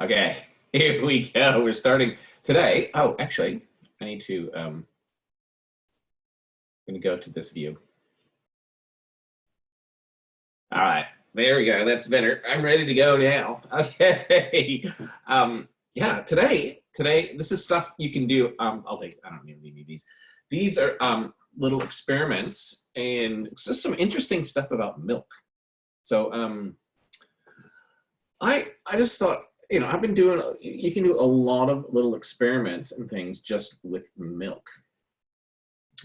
Okay, here we go. We're starting today. Oh, actually, I need to gonna go to this view. All right, there we go. That's better. I'm ready to go now. Okay. Yeah, today this is stuff you can do. I don't even need these. These are little experiments and just some interesting stuff about milk. So I just thought, I've been doing, you can do a lot of little experiments and things just with milk.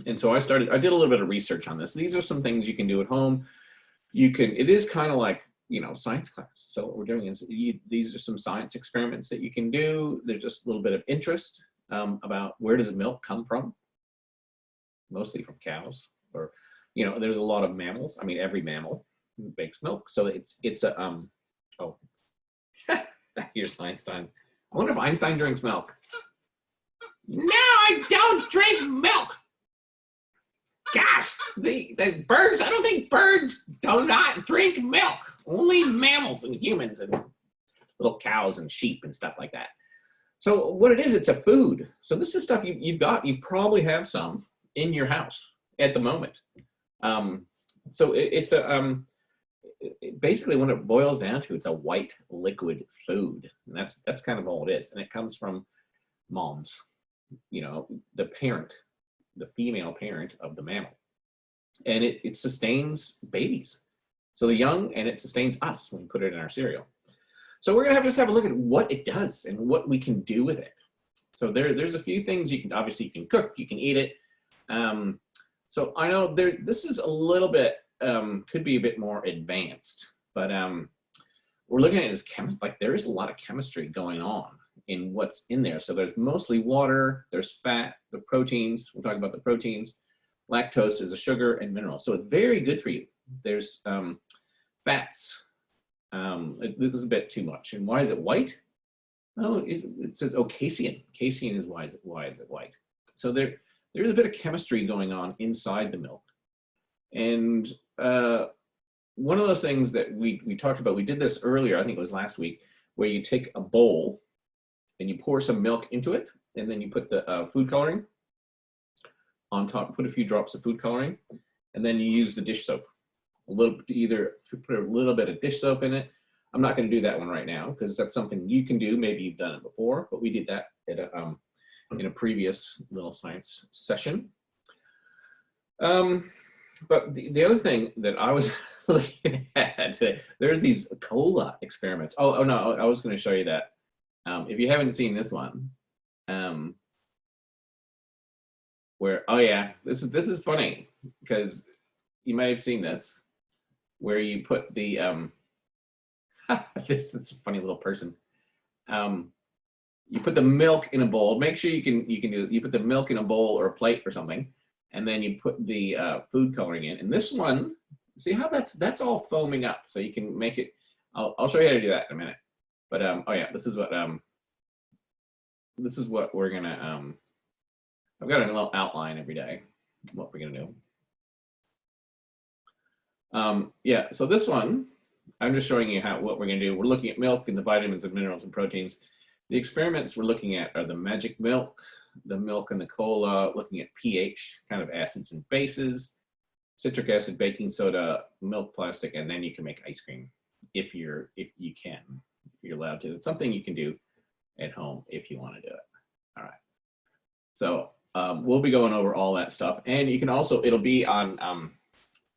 And so I did a little bit of research on this. These are some things you can do at home. It is kind of like, science class. So what we're doing is these are some science experiments that you can do. There's just a little bit of interest about where does milk come from? Mostly from cows, or, there's a lot of mammals. I mean, every mammal makes milk. So it's a, oh, here's Einstein. I wonder if Einstein drinks milk. No, I don't drink milk. Gosh, the birds, I don't think birds do not drink milk. Only mammals and humans and little cows and sheep and stuff like that. So what it is, it's a food. So this is stuff you probably have some in your house at the moment. So it's a, basically when it boils down to, it's a white liquid food. And that's kind of all it is. And it comes from moms, the parent, the female parent of the mammal. And it sustains babies. So the young, and it sustains us when we put it in our cereal. So we're gonna just have a look at what it does and what we can do with it. So there's a few things you can cook, you can eat it. So I know this is a little bit, could be a bit more advanced, but we're looking at it as like there is a lot of chemistry going on in what's in there. So there's mostly water, there's fat, the proteins, we'll talk about the proteins, lactose is a sugar, and minerals. So it's very good for you. There's fats. This is a bit too much. And why is it white? Oh, it says, oh, casein. Casein is why is it white? So there's a bit of chemistry going on inside the milk. And one of those things that we talked about, we did this earlier, I think it was last week, where you take a bowl and you pour some milk into it, and then you put the food coloring on top, put a few drops of food coloring, and then you use the dish soap. Either put a little bit of dish soap in it. I'm not going to do that one right now because that's something you can do. Maybe you've done it before, but we did that in a previous little science session. But the other thing that I was looking at today, there's these cola experiments. Oh no, I was going to show you that. If you haven't seen this one, where, oh yeah, this is funny because you may have seen this, where you put the this is a funny little person. You put the milk in a bowl. Make sure you put the milk in a bowl or a plate or something, and then you put the food coloring in. And this one, see how that's all foaming up, so you can make it. I'll show you how to do that in a minute. But oh yeah, this is what we're gonna I've got a little outline every day, what we're gonna do. Yeah, so this one, I'm just showing you what we're gonna do. We're looking at milk and the vitamins and minerals and proteins. The experiments we're looking at are the magic milk, the milk and the cola, looking at pH, kind of acids and bases, citric acid, baking soda, milk plastic, and then you can make ice cream if you're allowed to. It's something you can do at home if you want to do it. All right. So we'll be going over all that stuff, and you can also, it'll be on,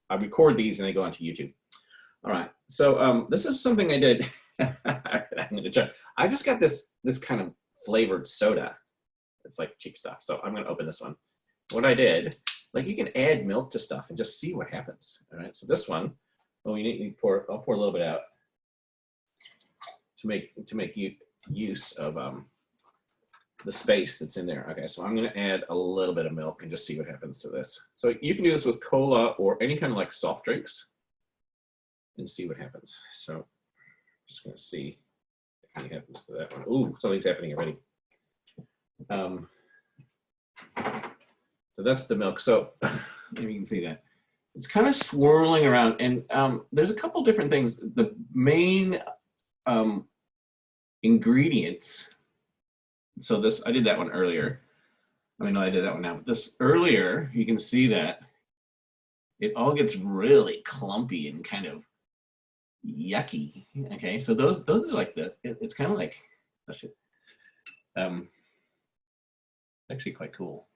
I record these and they go onto YouTube. All right, so this is something I did. I'm gonna try. I just got this kind of flavored soda. It's like cheap stuff. So I'm gonna open this one. What I did, like, you can add milk to stuff and just see what happens. All right, so this one, well, I'll pour a little bit out to make use of the space that's in there. Okay, so I'm gonna add a little bit of milk and just see what happens to this. So you can do this with cola or any kind of like soft drinks and see what happens. So I'm just gonna see if anything happens to that one. Ooh, something's happening already. So that's the milk. So maybe you can see that. It's kind of swirling around, and there's a couple different things. The main ingredients. So this, I did that one earlier. I mean, no, I did that one now, but this earlier, you can see that it all gets really clumpy and kind of yucky. Okay, so those are like it's kind of like, actually quite cool.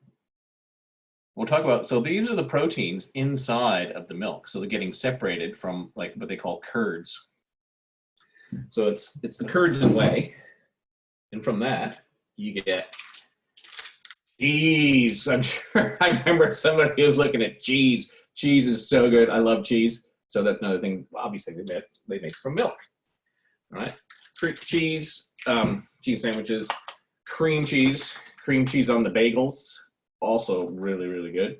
We'll talk about, so these are the proteins inside of the milk. So they're getting separated from like what they call curds. So it's the curds and whey. And from that, you get cheese. I'm sure I remember somebody was looking at cheese. Cheese is so good. I love cheese. So that's another thing, obviously, they make from milk. All right. Cheese, cheese sandwiches, cream cheese on the bagels. Also really, really good.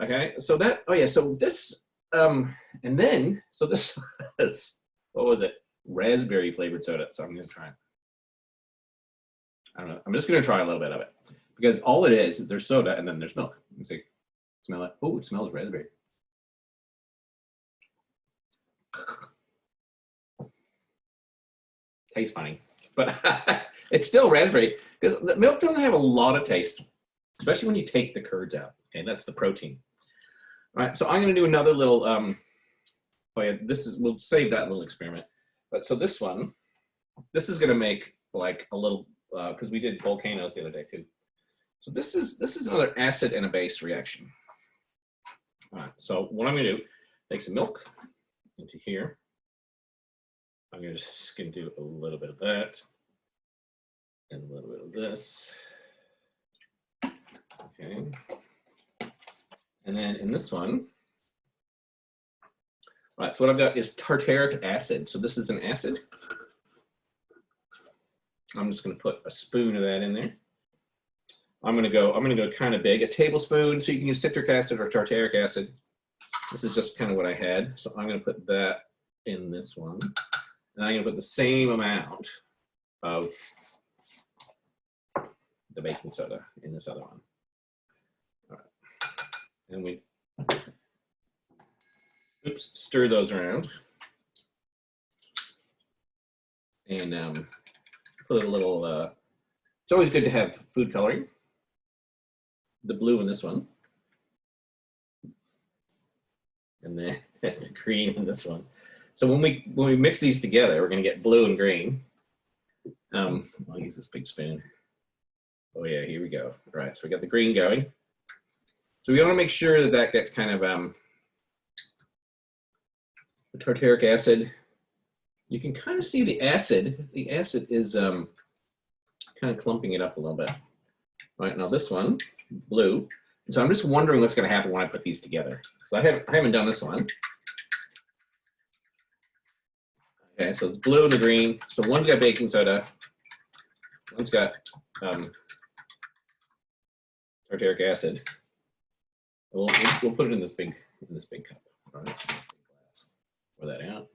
Okay, so that, oh yeah, so this, and then, so this was, what was it? Raspberry flavored soda. So I'm gonna try it. I don't know, I'm just gonna try a little bit of it. Because all it is, there's soda and then there's milk. Let me see, smell it. Oh, it smells raspberry. Tastes funny, but it's still raspberry because the milk doesn't have a lot of taste, especially when you take the curds out. Okay, that's the protein. All right, so I'm going to do another little. Oh yeah, we'll save that little experiment. But so this one, this is going to make like a little because we did volcanoes the other day too. So this is another acid and a base reaction. All right, so what I'm going to do, take some milk into here. I'm just going to do a little bit of that and a little bit of this. Okay. And then in this one, all right, so what I've got is tartaric acid. So this is an acid. I'm just going to put a spoon of that in there. I'm going to go kind of big, a tablespoon. So you can use citric acid or tartaric acid. This is just kind of what I had. So I'm going to put that in this one. And I'm going to put the same amount of the baking soda in this other one. All right. And we stir those around. And put a little, it's always good to have food coloring. The blue in this one. And then the green in this one. So when we mix these together, we're going to get blue and green. I'll use this big spoon. Oh yeah, here we go. All right, so we got the green going. So we want to make sure that that gets kind of the tartaric acid. You can kind of see the acid. The acid is kind of clumping it up a little bit. All right, now this one, blue. So I'm just wondering what's going to happen when I put these together. So I haven't done this one. Okay, so it's blue and the green. So one's got baking soda, one's got tartaric acid. We'll put it in this big cup. All right, pour that out.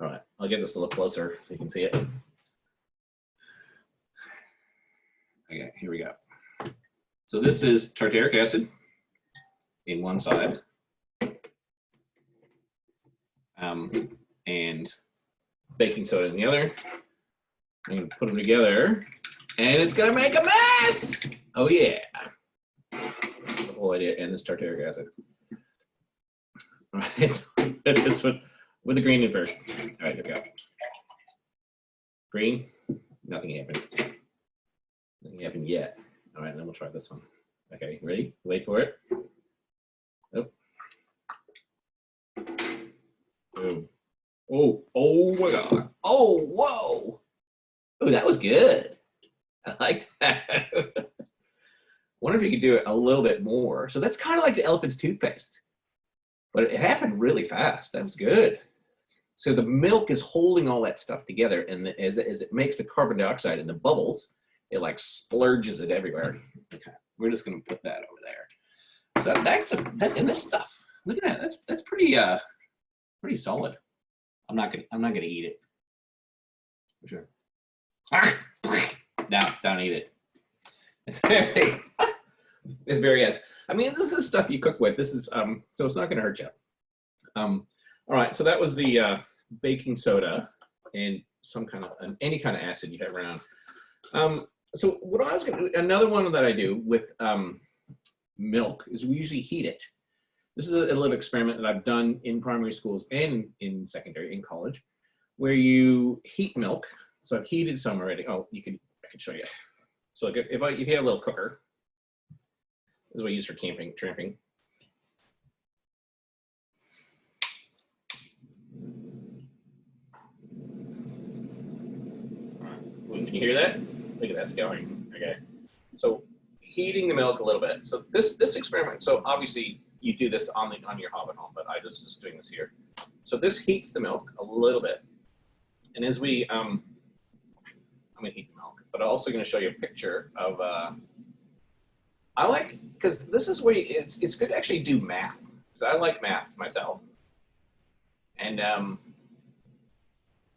All right, I'll get this a little closer so you can see it. Okay, here we go. So this is tartaric acid in one side. And baking soda in the other. I'm going to put them together, and it's going to make a mess. Oh yeah. The whole idea, and this tartaric acid. All right, so this one with the green in first. All right, here we go. Green, nothing happened. Nothing happened yet. All right, then we'll try this one. Okay, ready? Wait for it. Oh. Boom. Oh my God. Oh, whoa. Oh, that was good. I like that. Wonder if you could do it a little bit more. So that's kind of like the elephant's toothpaste, but it happened really fast. That was good. So the milk is holding all that stuff together, and as it makes the carbon dioxide in the bubbles, it like splurges it everywhere. Okay, we're just gonna put that over there. So that's and this stuff. Look at that. That's pretty pretty solid. I'm not gonna eat it. For sure. No, don't eat it. It's very yes. I mean, this is stuff you cook with. This is so it's not gonna hurt you. All right, so that was the baking soda, and some kind of any kind of acid you have around. So what I was going to, another one that I do with milk is we usually heat it. This is a little experiment that I've done in primary schools and in secondary, in college, where you heat milk. So I've heated some already. Oh, I could show you. So if you have a little cooker, this is what I use for camping, tramping. Can you hear that? Look at that's going. Okay. So heating the milk a little bit. So this experiment. So obviously you do this on your Hobbit home, but I just doing this here. So this heats the milk a little bit, and as we I'm gonna heat the milk, but I'm also gonna show you a picture of I like, because this is where it's good to actually do math, because I like maths myself. And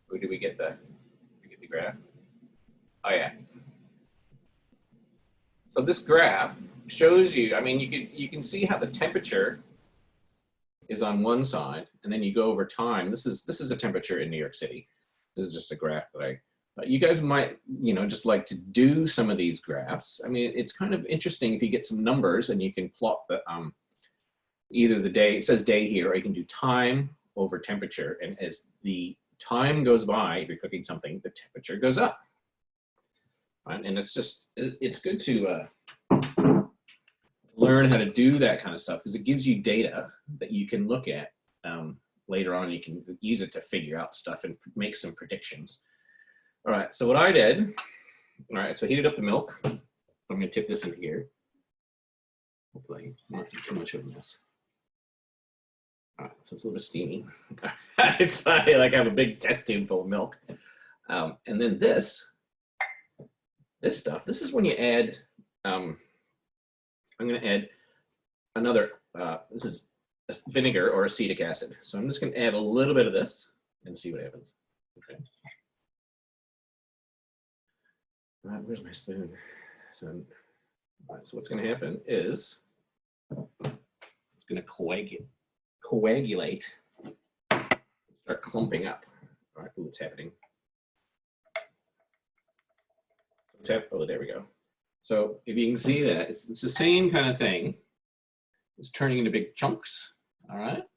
where do we get the graph? Oh yeah. So this graph shows you, I mean, you can see how the temperature is on one side, and then you go over time. This is a temperature in New York City. This is just a graph that you guys might, just like to do some of these graphs. I mean, it's kind of interesting if you get some numbers and you can plot the either the day, it says day here, or you can do time over temperature, and as the time goes by, if you're cooking something, the temperature goes up. Right? And it's good to learn how to do that kind of stuff, because it gives you data that you can look at later on. You can use it to figure out stuff and make some predictions. All right, so what I did, all right, so I heated up the milk. I'm gonna tip this in here. Hopefully not too much of a mess. All right, so it's a little bit steamy. It's like I have a big test tube full of milk. And then this stuff, this is when you add, I'm gonna add another, this is vinegar or acetic acid. So I'm just gonna add a little bit of this and see what happens. Okay. All right, where's my spoon? So what's gonna happen is it's gonna coagulate, start clumping up. All right, what's happening? Oh, there we go. So if you can see that, it's the same kind of thing. It's turning into big chunks. All right.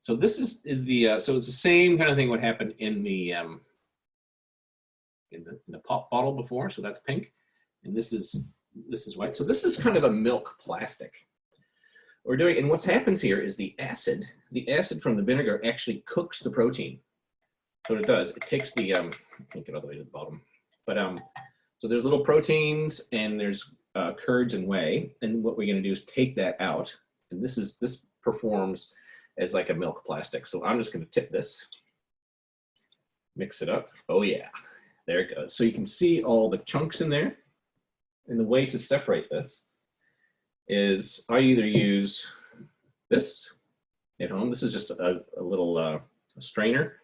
So this is the so it's the same kind of thing what happened in the pop bottle before. So that's pink, and this is white. So this is kind of a milk plastic. What we're doing, and what happens here is the acid from the vinegar actually cooks the protein. So what it does, it takes the I can't get all the way to the bottom, but so there's little proteins and there's curds and whey, and what we're going to do is take that out, and this performs as like a milk plastic. So I'm just going to tip this, mix it up. Oh yeah, there it goes. So you can see all the chunks in there, and the way to separate this is I either use this at home. This is just a little strainer.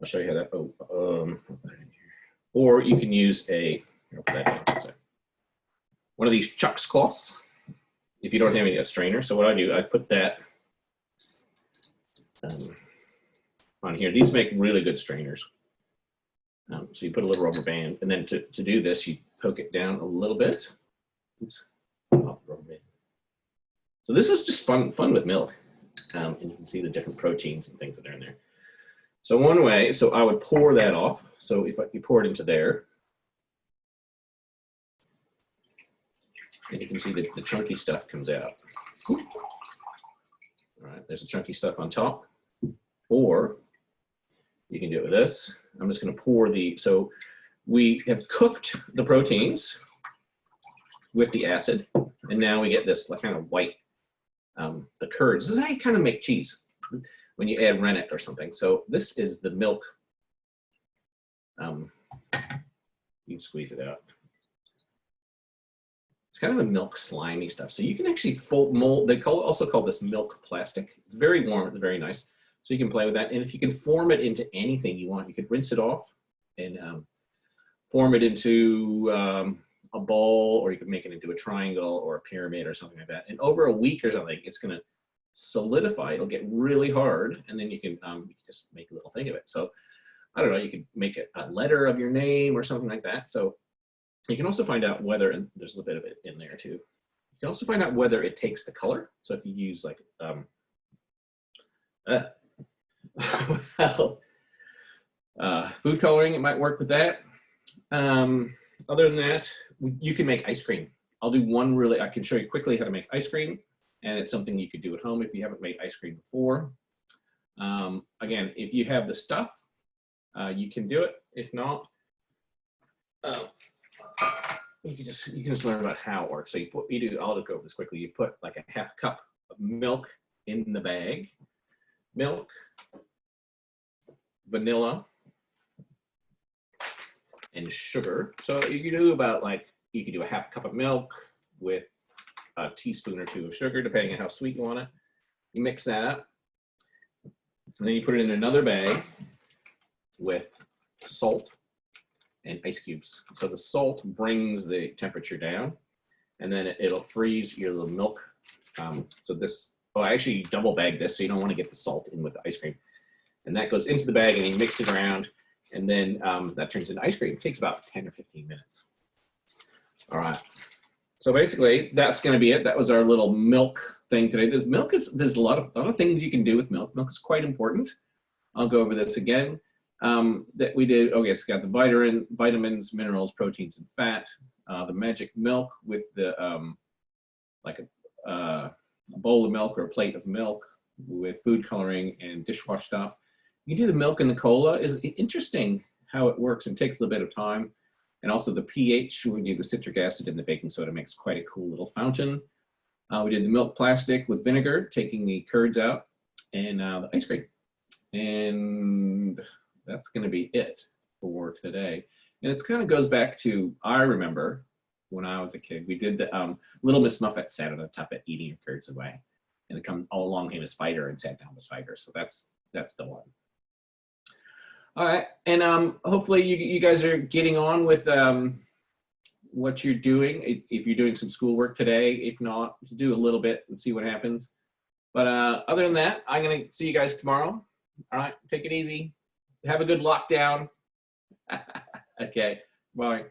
I'll show you how that. Or you can use one of these Chuck's cloths if you don't have a strainer. So what I do, I put that on here. These make really good strainers. So you put a little rubber band, and then to do this, you poke it down a little bit. Oops, off the rubber band. So this is just fun with milk, and you can see the different proteins and things that are in there. So one way, so I would pour that off. So if you pour it into there, and you can see that the chunky stuff comes out. All right, there's the chunky stuff on top. Or you can do it with this. I'm just going to pour so we have cooked the proteins with the acid, and now we get this like kind of white, the curds. This is how you kind of make cheese when you add rennet or something. So this is the milk. You can squeeze it out. It's kind of a milk slimy stuff. So you can actually mold. They also call this milk plastic. It's very warm. It's very nice. So you can play with that. And if you can form it into anything you want, you could rinse it off and form it into a ball, or you could make it into a triangle or a pyramid or something like that. And over a week or something, it's going to solidify. It'll get really hard, and then you can just make a little thing of it. So I don't know, you could make it a letter of your name or something like that. So you can also find out whether, and there's a little bit of it in there too. You can also find out whether it takes the color. So if you use like, well, food coloring, it might work with that. Other than that, you can make ice cream. I'll do one really, I can show you quickly how to make ice cream, and it's something you could do at home if you haven't made ice cream before. Again, if you have the stuff, you can do it. If not, you can just learn about how it works. So I'll just go over this quickly. You put like a half cup of milk in the bag, milk, vanilla, and sugar. So you can do about like, you can do a half cup of milk with a teaspoon or two of sugar, depending on how sweet you want it. You mix that up, and then you put it in another bag with salt and ice cubes. So the salt brings the temperature down, and then it'll freeze your little milk. So this, I actually double bag this, so you don't want to get the salt in with the ice cream. And that goes into the bag, and you mix it around, and then that turns into ice cream. It takes about 10 or 15 minutes. All right. So basically, that's going to be it. That was our little milk thing today. There's a lot of things you can do with milk. Milk is quite important. I'll go over this again. That we did. Okay, it's got the vitamins, minerals, proteins, and fat. The magic milk with the like a bowl of milk or a plate of milk with food coloring and dishwash stuff. You do the milk and the cola. Is interesting how it works, and takes a little bit of time. And also the pH, we do the citric acid and the baking soda, makes quite a cool little fountain. We did the milk plastic with vinegar, taking the curds out, and the ice cream. And that's going to be it for today. And it kind of goes back to, I remember when I was a kid, we did the Little Miss Muffet sat on the top of eating your curds away. And all along came a spider and sat down the spider. So that's the one. All right, and hopefully you guys are getting on with what you're doing. If you're doing some schoolwork today, if not, do a little bit and see what happens. But other than that, I'm gonna see you guys tomorrow. All right, take it easy. Have a good lockdown. Okay, bye.